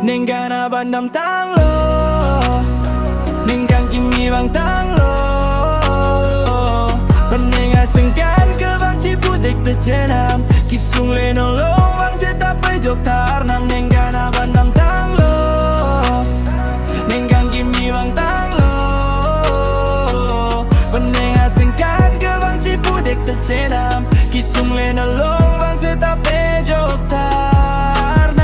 Neng gana bandam tang lo, neng kang kimi bang tang lo. Peneng asengkan ke bang cipudek tecenam, kisung lenolong bang setapai jok tarnam. Neng gana bandam tang lo, neng kang kimi bang tang lo. Peneng asengkan ke bang cipudek tecenam, kisung lenolong bang setapai jok tarnam.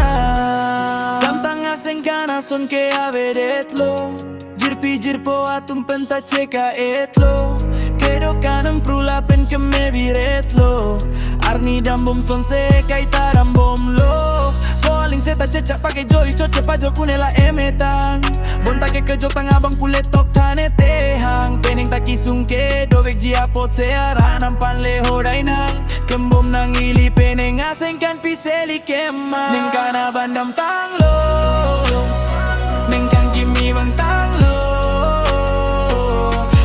Dam tang asengkan ason ke avedet lo, jir po atum penta ceka etlo. Kedo kanem prula pen keme biret lo, arni dam bom son se kai taram bom lo. Falling seta cecak pakai joy coce pajo kunela emetan. Bonta ke kejok tang abang pulet tok tane tehang. Pening tak kisung ke dovek jia pot se aranam pan leho dainang. Kembom nang ili peneng asengkan piseli kemang. Neng kana bandam tang lo, neng kang kimi bang tang lo.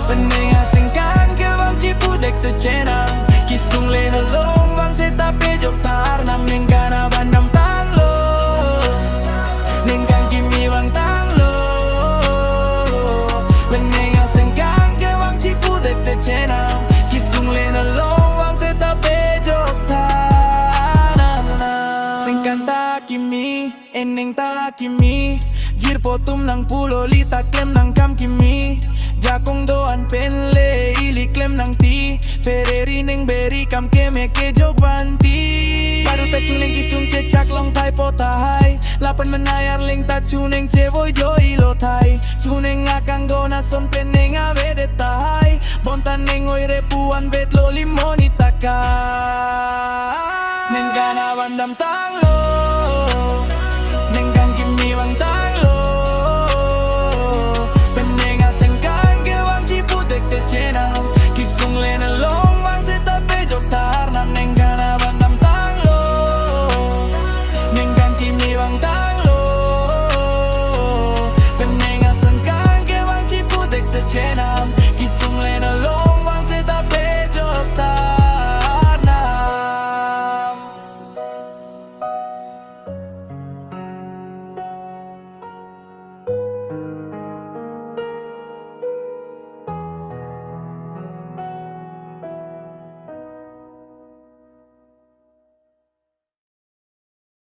Peneng asengkan ke bang cipudek tecenam, kisung lenolong bang setape jok tarnam. Neng kana bandam tang lo, neng kang kimi bang tang lo. Peneng asengkan ke bang cipudek tecenam, kisung lenolong bang setape jok tarnam. Sengkan tak kimi, eneng tak kimi. Jir potum nang pulo lita klem nang kam kimi. Jakong doan penle ili klem nang ti. Ferreri neng beri kam keme ke jok banti. Baru ta cuneng kisung cecak long tai potahai. Lapan menayar leng ta cuneng cevoy joy lo tai. Cuneng